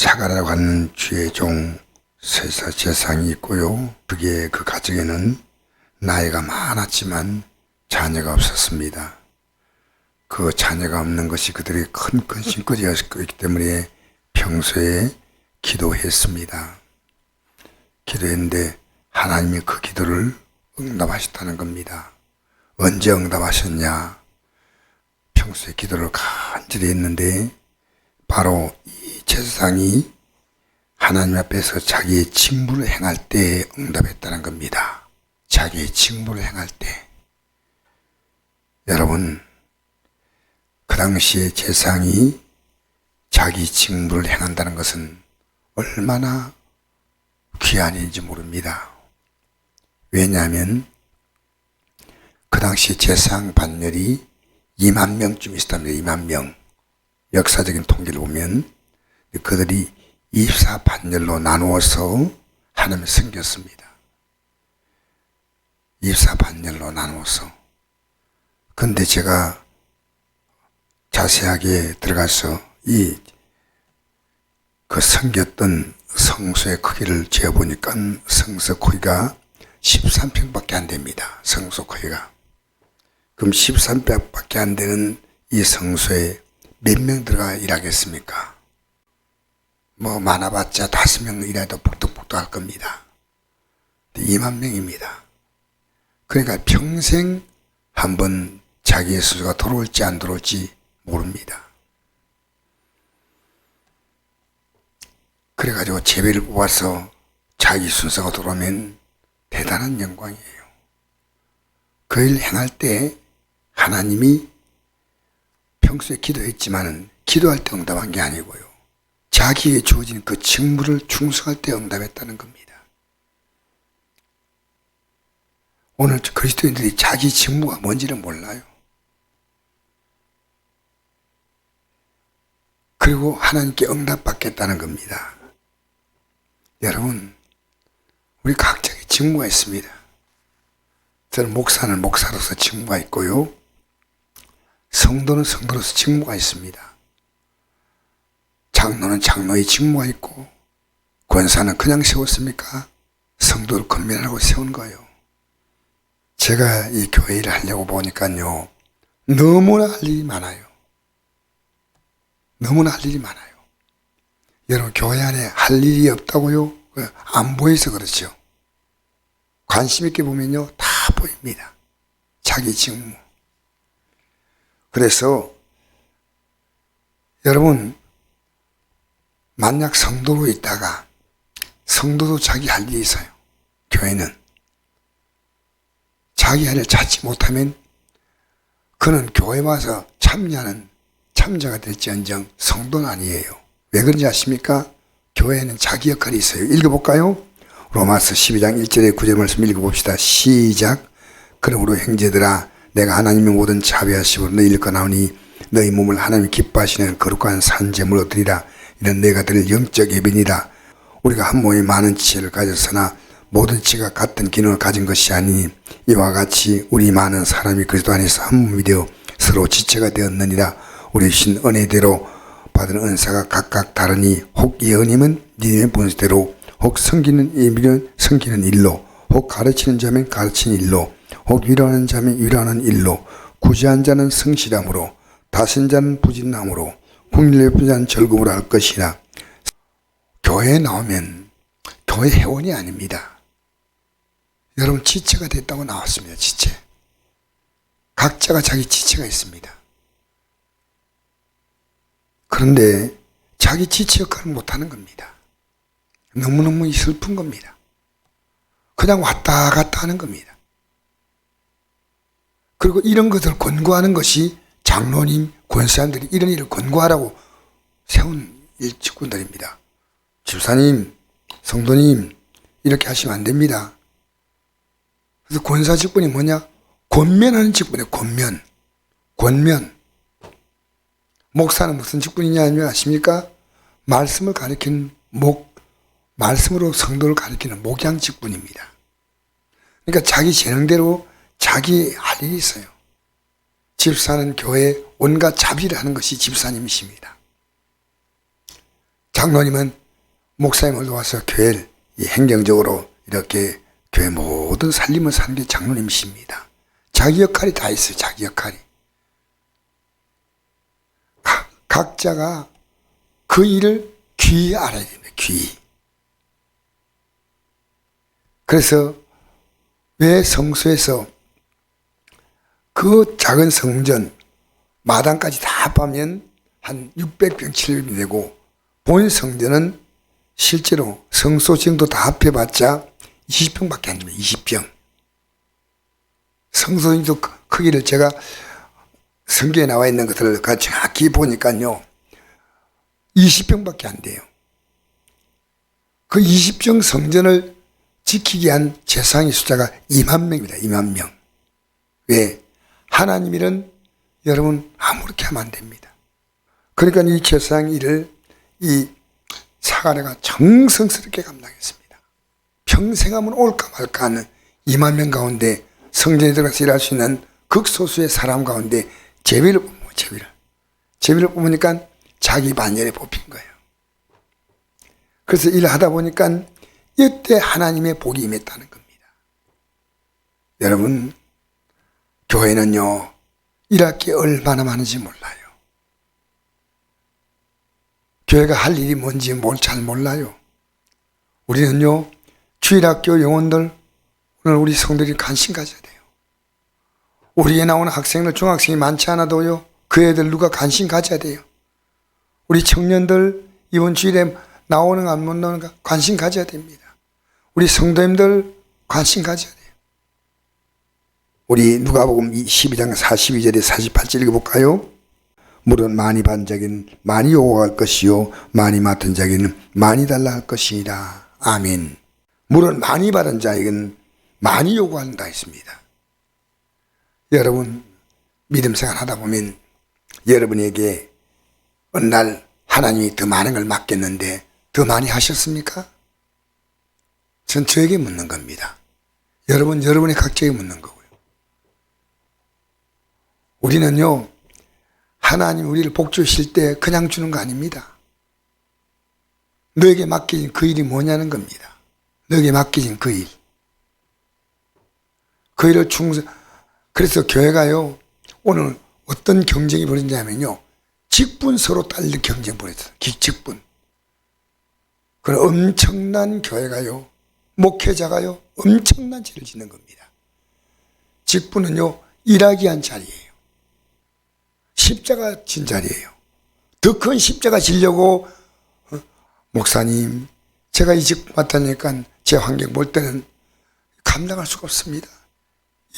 사가라고 하는 주의 종 세사 제사장이 있고요. 그 가정에는 나이가 많았지만 자녀가 없었습니다. 그 자녀가 없는 것이 그들의 큰 근심거리였기 때문에 평소에 기도했습니다. 기도했는데 하나님이 그 기도를 응답하셨다는 겁니다. 언제 응답하셨냐? 평소에 기도를 간절히 했는데 바로 이 제사장이 하나님 앞에서 자기의 직무를 행할 때 응답했다는 겁니다. 자기의 직무를 행할 때. 여러분, 그 당시에 제사장이 자기 직무를 행한다는 것은 얼마나 귀한 일인지 모릅니다. 왜냐하면 그 당시 제사장 반열이 2만 명쯤 있었답니다. 2만 명. 역사적인 통계를 보면 그들이 24반열로 나누어서 하나님을 섬겼습니다. 24반열로 나누어서. 근데 제가 자세하게 들어가서 그 섬겼던 성소의 크기를 재어보니까 성소 크기가 13평밖에 안 됩니다. 성소 크기가. 그럼 13평밖에 안 되는 이 성소에 몇 명 들어가 일하겠습니까? 많아봤자 5명 일해도 북덕북덕 할 겁니다. 2만 명입니다. 그러니까 평생 한번 자기의 순서가 들어올지 안 들어올지 모릅니다. 그래가지고 제비를 뽑아서 자기 순서가 들어오면 대단한 영광이에요. 그 일 행할 때 하나님이 평소에 기도했지만은 기도할 때 응답한 게 아니고요. 자기에게 주어진 그 직무를 충성할 때 응답했다는 겁니다. 오늘 그리스도인들이 자기 직무가 뭔지는 몰라요. 그리고 하나님께 응답받겠다는 겁니다. 여러분, 우리 각자의 직무가 있습니다. 저는 목사는 목사로서 직무가 있고요. 성도는 성도로서 직무가 있습니다. 장로는 장로의 직무가 있고, 권사는 그냥 세웠습니까? 성도를 건면하고 세운 거예요. 제가 이 교회 일을 하려고 보니까요, 너무나 할 일이 많아요. 너무나 할 일이 많아요. 여러분, 교회 안에 할 일이 없다고요? 안 보여서 그렇죠. 관심 있게 보면요, 다 보입니다. 자기 직무. 그래서 여러분, 만약 성도로 있다가 성도도 자기 할 일이 있어요. 교회는 자기 할 일을 찾지 못하면 그는 교회 와서 참자가 될지언정 성도는 아니에요. 왜 그런지 아십니까? 교회에는 자기 역할이 있어요. 읽어볼까요? 로마서 12장 1절에 9절 말씀 읽어봅시다. 시작. 그러므로 형제들아, 내가 하나님의 모든 자비하심으로 너희 일꺼나오니 너희 몸을 하나님이 기뻐하시는 거룩한 산제물로 드리라. 이는 내가 드릴 영적 예배니라. 우리가 한 몸에 많은 지체를 가졌으나 모든 지체가 같은 기능을 가진 것이 아니니 이와 같이 우리 많은 사람이 그리스도 안에서 한 몸이 되어 서로 지체가 되었느니라. 우리 신 은혜대로 받은 은사가 각각 다르니 혹 예언임은 니네 본수대로, 혹 섬기는 예비는 섬기는 일로, 혹 가르치는 자면 가르치는 일로, 혹 위로하는 자면 위로하는 일로, 구제한 자는 성실함으로, 다스린 자는 부진함으로, 국리를 예쁜 자는 즐거움으로 할 것이라. 교회에 나오면 교회 회원이 아닙니다. 여러분, 지체가 됐다고 나왔습니다. 지체. 각자가 자기 지체가 있습니다. 그런데 자기 지체 역할을 못하는 겁니다. 너무너무 슬픈 겁니다. 그냥 왔다 갔다 하는 겁니다. 그리고 이런 것을 권고하는 것이 장로님, 권사님들이 이런 일을 권고하라고 세운 직분들입니다. 집사님, 성도님, 이렇게 하시면 안 됩니다. 그래서 권사 직분이 뭐냐? 권면하는 직분이에요. 권면. 목사는 무슨 직분이냐 하면 아십니까? 말씀을 가리키는 말씀으로 성도를 가리키는 목양 직분입니다. 그러니까 자기 재능대로 자기 할 일이 있어요. 집사는 교회에 온갖 자비를 하는 것이 집사님이십니다. 장로님은 목사님을 도와서 교회를 행정적으로 이렇게 교회 모든 살림을 사는 게 장로님이십니다. 자기 역할이 다 있어요. 자기 역할이. 각자가 그 일을 귀히 알아야 됩니다. 귀히. 그래서 왜 성소에서 그 작은 성전 마당까지 다 합하면 한 600평 700평이 되고 본 성전은 실제로 성소 정도 다 합해봤자 20평밖에 안 됩니다. 20평. 성소 정도 크기를 제가 성경에 나와 있는 것들을 정확히 보니까요 20평밖에 안 돼요. 그 20평 성전을 지키기 위한 제사장의 숫자가 2만 명입니다. 2만 명. 왜? 하나님 일은 여러분 아무렇게 하면 안 됩니다. 그러니까 이 제사장 일을 이 사가랴가 정성스럽게 감당했습니다. 평생 하면 올까 말까 하는 2만 명 가운데 성전에 들어가서 일할 수 있는 극소수의 사람 가운데 제비를 뽑은 거예요. 제비를 뽑으니까 자기 반열에 뽑힌 거예요. 그래서 일을 하다 보니까 이때 하나님의 복이 임했다는 겁니다. 여러분, 교회는요, 일할 게 얼마나 많은지 몰라요. 교회가 할 일이 뭔지 잘 몰라요. 우리는요, 주일학교 영혼들, 오늘 우리 성도들이 관심 가져야 돼요. 우리에 나오는 학생들, 중학생이 많지 않아도요, 그 애들 누가 관심 가져야 돼요. 우리 청년들, 이번 주일에 나오는가 안 나오는가 관심 가져야 됩니다. 우리 성도님들 관심 가져야 돼요. 우리 누가복음 12장 42절에 48절 읽어볼까요? 물은 많이 받은 자에게는 많이 요구할 것이요 많이 맡은 자에게는 많이 달라 할 것이니라. 아멘. 물은 많이 받은 자에게는 많이 요구한다 했습니다. 여러분 믿음 생활 하다 보면 여러분에게 어느 날 하나님이 더 많은 걸 맡겼는데 더 많이 하셨습니까? 전 저에게 묻는 겁니다. 여러분의 각자에게 묻는 거고요. 우리는요, 하나님 우리를 복 주실 때 그냥 주는 거 아닙니다. 너에게 맡겨진 그 일이 뭐냐는 겁니다. 너에게 맡겨진 그 일. 그 일을 그래서 교회가요, 오늘 어떤 경쟁이 벌어지냐면요, 직분 서로 딸릴 경쟁이 벌어졌어요. 직분. 그런 엄청난 교회가요, 목회자가요, 엄청난 죄를 짓는 겁니다. 직분은요, 일하기 위한 자리예요. 십자가 진 자리예요. 더 큰 십자가 지려고, 목사님, 제가 이 직분 맡으니까 제 환경 볼 때는 감당할 수가 없습니다.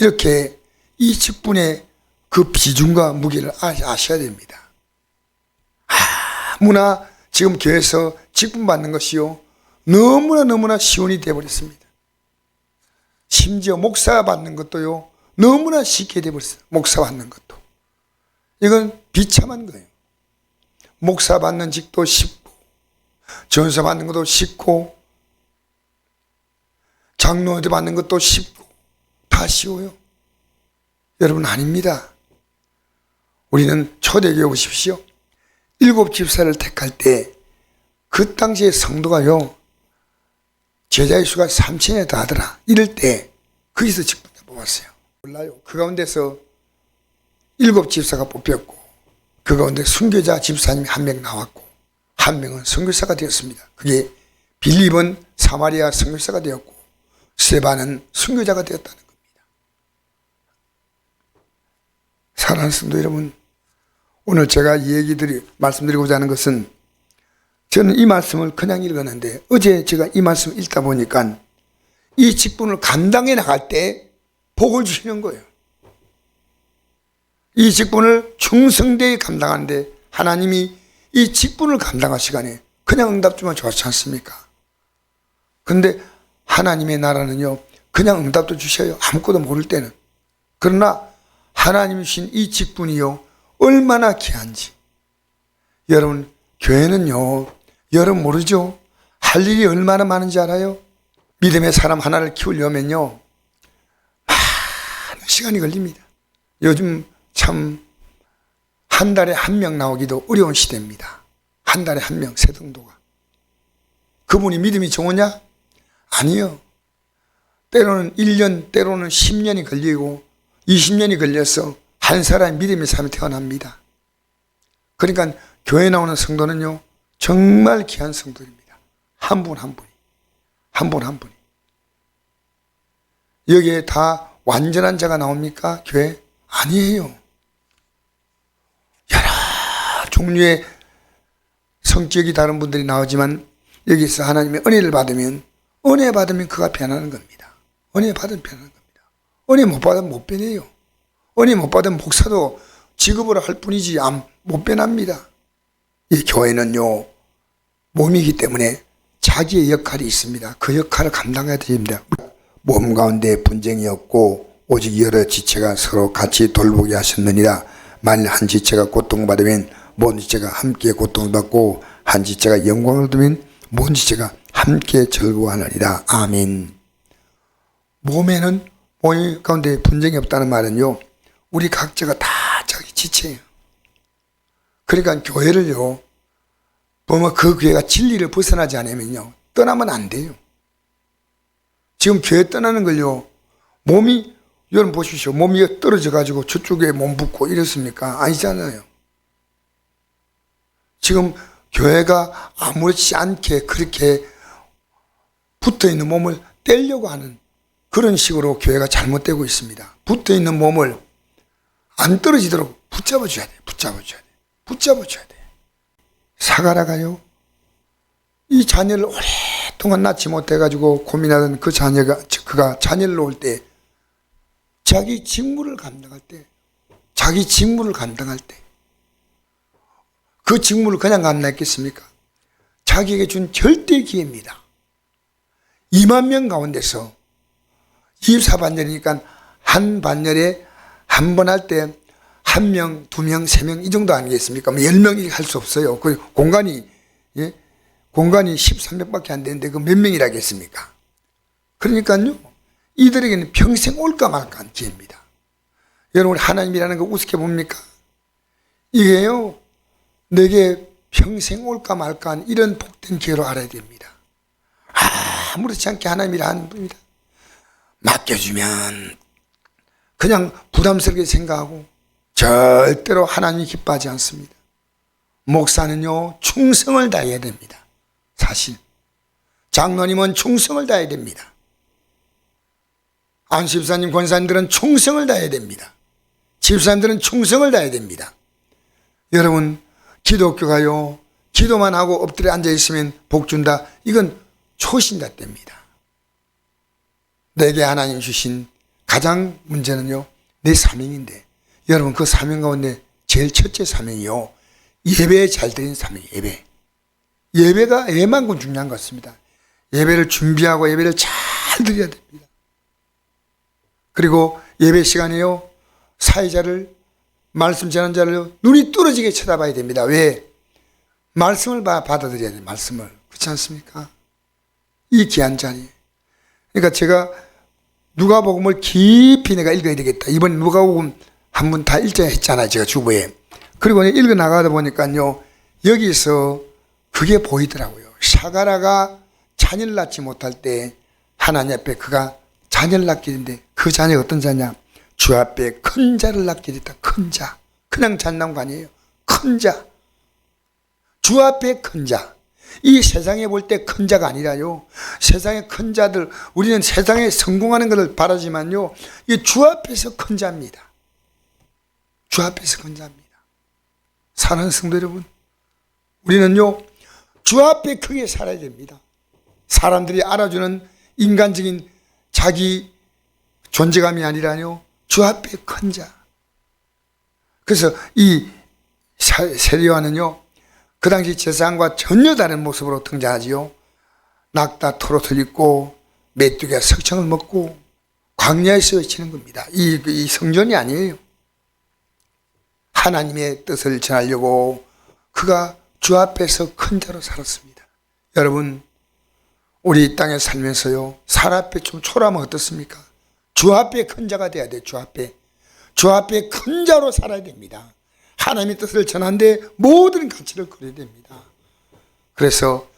이렇게 이 직분의 그 비중과 무게를 아셔야 됩니다. 아무나 지금 교회에서 직분 받는 것이요, 너무나 쉬운 일이 되어버렸습니다. 심지어 목사 받는 것도요, 너무나 쉽게 되어버렸어요. 목사 받는 것도. 이건 비참한 거예요. 목사 받는 직도 쉽고, 전사 받는 것도 쉽고, 장로들 받는 것도 쉽고, 다 쉬워요. 여러분 아닙니다. 우리는 초대교회 오십시오. 7 집사를 택할 때, 그 당시에 성도가요, 제자의 수가 3,000에 다하더라. 이럴 때 거기서 직분자 뽑았어요. 몰라요. 그 가운데서 7 집사가 뽑혔고 그 가운데 순교자 집사님이 1명 나왔고 1명은 선교사가 되었습니다. 그게 빌립은 사마리아 선교사가 되었고 스데반은 순교자가 되었다는 겁니다. 사랑하는 성도 여러분, 오늘 제가 말씀드리고자 하는 것은, 저는 이 말씀을 그냥 읽었는데 어제 제가 이 말씀을 읽다 보니까 이 직분을 감당해 나갈 때 복을 주시는 거예요. 이 직분을 충성되게 감당하는데 하나님이 이 직분을 감당할 시간에 그냥 응답 주면 좋지 않습니까? 그런데 하나님의 나라는요, 그냥 응답도 주셔요. 아무것도 모를 때는. 그러나 하나님이 주신 이 직분이요, 얼마나 귀한지. 여러분, 교회는요, 여러분 모르죠? 할 일이 얼마나 많은지 알아요? 믿음의 사람 하나를 키우려면요, 많은 시간이 걸립니다. 요즘 참 한 달에 1명 나오기도 어려운 시대입니다. 한 달에 1명, 새등도가. 그분이 믿음이 좋으냐? 아니요. 때로는 1년, 때로는 10년이 걸리고 20년이 걸려서 한 사람이 믿음의 삶에 태어납니다. 그러니까 교회 나오는 성도는요, 정말 귀한 성도입니다. 한 분 한 분이. 한 분 한 분이. 여기에 다 완전한 자가 나옵니까? 교회? 아니에요. 여러 종류의 성격이 다른 분들이 나오지만 여기서 하나님의 은혜를 받으면, 은혜 받으면 그가 변하는 겁니다. 은혜 받으면 변하는 겁니다. 은혜 못 받으면 못 변해요. 은혜 못 받으면 목사도 직업으로 할 뿐이지 못 변합니다. 이 교회는요, 몸이기 때문에 자기의 역할이 있습니다. 그 역할을 감당해야 됩니다. 몸 가운데 분쟁이 없고 오직 여러 지체가 서로 같이 돌보게 하셨느니라. 만일 한 지체가 고통받으면 모든 지체가 함께 고통받고 한 지체가 영광을 얻으면 모든 지체가 함께 즐거워하느니라. 아멘. 몸에는 몸 가운데 분쟁이 없다는 말은요, 우리 각자가 다 자기 지체예요. 그러니까 교회를요, 보면 그 교회가 진리를 벗어나지 않으면요, 떠나면 안 돼요. 지금 교회 떠나는 걸요, 몸이, 여러분 보십시오. 몸이 떨어져 가지고 저쪽에 몸 붓고 이렇습니까? 아니잖아요. 지금 교회가 아무렇지 않게 그렇게 붙어 있는 몸을 떼려고 하는 그런 식으로 교회가 잘못되고 있습니다. 붙어 있는 몸을 안 떨어지도록 붙잡아줘야 돼. 붙잡아줘야 돼. 붙잡아줘야 돼. 사가라가요, 이 자녀를 오랫동안 낳지 못해가지고 고민하던 그 자녀가, 그가 자녀를 놓을 때, 자기 직무를 감당할 때, 그 직무를 그냥 감당했겠습니까? 자기에게 준 절대 기회입니다. 2만 명 가운데서 24반열이니까 한 반열에 한 번 할 때 1명, 2명, 3명 이 정도 아니겠습니까? 10명이 할 수 없어요. 그 공간이 13명밖에 안 되는데 그 몇 명이라겠습니까? 그러니까요, 이들에게는 평생 올까 말까한 기회입니다. 여러분, 하나님이라는 거 우습게 봅니까? 이게요, 내게 평생 올까 말까한 이런 복된 기회로 알아야 됩니다. 아무렇지 않게 하나님이라 하는 분입니다. 맡겨주면 그냥 부담스럽게 생각하고 절대로 하나님이 기뻐하지 않습니다. 목사는요, 충성을 다해야 됩니다. 사실 장로님은 충성을 다해야 됩니다. 안수집사님, 권사님들은 충성을 다해야 됩니다. 집사님들은 충성을 다해야 됩니다. 여러분, 기독교가요, 기도만 하고 엎드려 앉아있으면 복 준다, 이건 초신자 때입니다. 내게 하나님 주신 가장 문제는요, 내 사명인데, 여러분, 그 사명 가운데 제일 첫째 사명이요, 예배에 잘 드리는 사명. 예배만큼 중요한 것 같습니다. 예배를 준비하고 예배를 잘 드려야 됩니다. 그리고 예배 시간에요, 사회자를, 말씀 전하는 자를 눈이 뚫어지게 쳐다봐야 됩니다. 왜? 말씀을 받아들여야 돼요. 말씀을. 그렇지 않습니까? 이 귀한 자리. 그러니까 제가 누가복음을 깊이 내가 읽어야 되겠다. 이번 누가복음 한 번 다 읽자 했잖아요, 제가 주보에. 그리고 읽어 나가다 보니까요, 여기서 그게 보이더라고요. 사가라가 자녀를 낳지 못할 때 하나님 앞에 그가 자녀를 낳게 됐는데, 그 자녀가 어떤 자냐? 주 앞에 큰 자를 낳게 됐다. 큰 자. 그냥 잘 나온 거 아니에요. 큰 자. 주 앞에 큰 자. 이 세상에 볼 때 큰 자가 아니라요, 세상의 큰 자들, 우리는 세상에 성공하는 것을 바라지만요, 이 주 앞에서 큰 자입니다. 주 앞에서 큰 자입니다. 사랑하는 성도 여러분, 우리는요, 주 앞에 크게 살아야 됩니다. 사람들이 알아주는 인간적인 자기 존재감이 아니라요, 주 앞에 큰 자. 그래서 이 세리와는요, 그 당시 제사장과 전혀 다른 모습으로 등장하지요. 낙타 토롯을 입고 메뚜기가 석청을 먹고 광야에서 외치는 겁니다. 이 성전이 아니에요. 하나님의 뜻을 전하려고 그가 주 앞에서 큰 자로 살았습니다. 여러분, 우리 이 땅에 살면서요, 살 앞에 좀 초라하면 어떻습니까? 주 앞에 큰 자가 돼야 돼요. 주 앞에 큰 자로 살아야 됩니다. 하나님의 뜻을 전하는데 모든 가치를 걸어야 됩니다. 그래서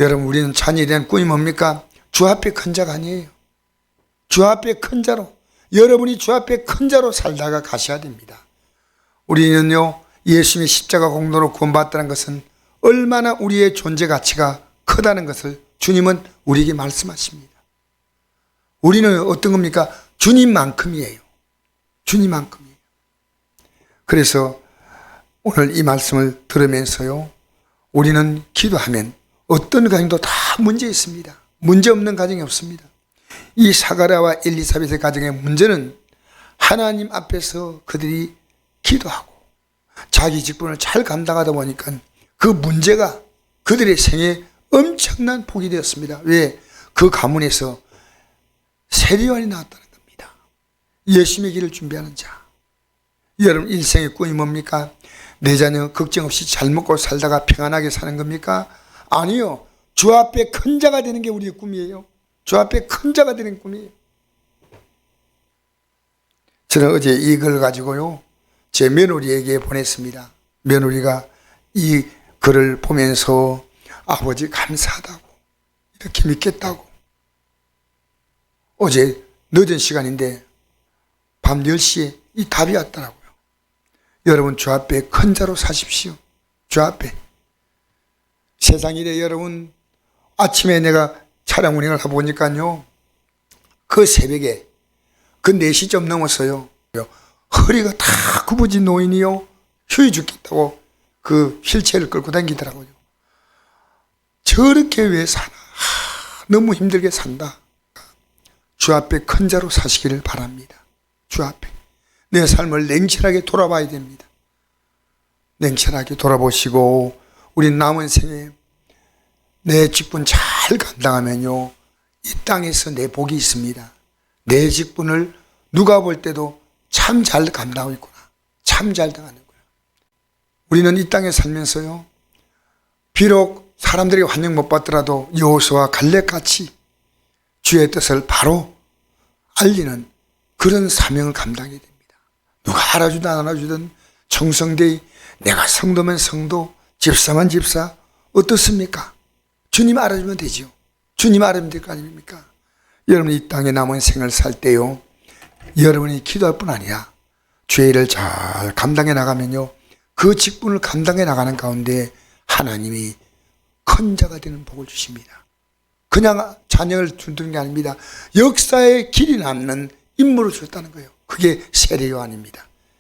여러분, 우리는 자녀에 대한 꿈이 뭡니까? 주 앞에 큰 자가 아니에요. 주 앞에 큰 자로, 여러분이 주 앞에 큰 자로 살다가 가셔야 됩니다. 우리는요, 예수님의 십자가 공로로 구원받았다는 것은 얼마나 우리의 존재 가치가 크다는 것을 주님은 우리에게 말씀하십니다. 우리는 어떤 겁니까? 주님만큼이에요. 주님만큼이에요. 그래서 오늘 이 말씀을 들으면서요, 우리는 기도하면 어떤 가정도 다 문제 있습니다. 문제 없는 가정이 없습니다. 이 사가랴와 엘리사벳의 가정의 문제는 하나님 앞에서 그들이 기도하고 자기 직분을 잘 감당하다 보니까 그 문제가 그들의 생에 엄청난 복이 되었습니다. 왜? 그 가문에서 세리요한이 나왔다는 겁니다. 예수님의 길을 준비하는 자. 여러분, 일생의 꿈이 뭡니까? 내 자녀 걱정 없이 잘 먹고 살다가 평안하게 사는 겁니까? 아니요. 주 앞에 큰 자가 되는 게 우리의 꿈이에요. 주 앞에 큰 자가 되는 꿈이에요. 저는 어제 이걸 가지고요, 제 며느리에게 보냈습니다. 며느리가 이 글을 보면서 아버지 감사하다고, 이렇게 믿겠다고. 어제 늦은 시간인데 밤 10시에 이 답이 왔더라고요. 여러분, 주 앞에 큰 자로 사십시오. 주 앞에. 세상 일에 여러분, 아침에 내가 차량 운행을 하고 보니까요, 그 새벽에 그 4시쯤 넘었어요. 허리가 다 굽어진 노인이요, 휴이 죽겠다고 그 휠체어를 끌고 다니더라고요. 저렇게 왜 사나? 너무 힘들게 산다. 주 앞에 큰 자로 사시기를 바랍니다. 주 앞에. 내 삶을 냉철하게 돌아봐야 됩니다. 냉철하게 돌아보시고 우리 남은 생에 내 직분 잘 감당하면요, 이 땅에서 내 복이 있습니다. 내 직분을 누가 볼 때도 참 잘 감당하고 있구나, 참 잘 당하는구나. 우리는 이 땅에 살면서요, 비록 사람들이 환영 못 받더라도 여호수아와 갈렙같이 주의 뜻을 바로 알리는 그런 사명을 감당해야 됩니다. 누가 알아주든 안 알아주든 청성대의 내가 성도면 성도, 집사면 집사, 어떻습니까? 주님 알아주면 되죠. 주님 알아주면 될 거 아닙니까? 여러분이 이 땅에 남은 생을 살 때요, 여러분이 기도할 뿐 아니라 주의 일을 잘 감당해 나가면요, 그 직분을 감당해 나가는 가운데 하나님이 큰 자가 되는 복을 주십니다. 그냥 자녀를 주는 게 아닙니다. 역사의 길이 남는 인물을 주셨다는 거예요. 그게 세례요한입니다.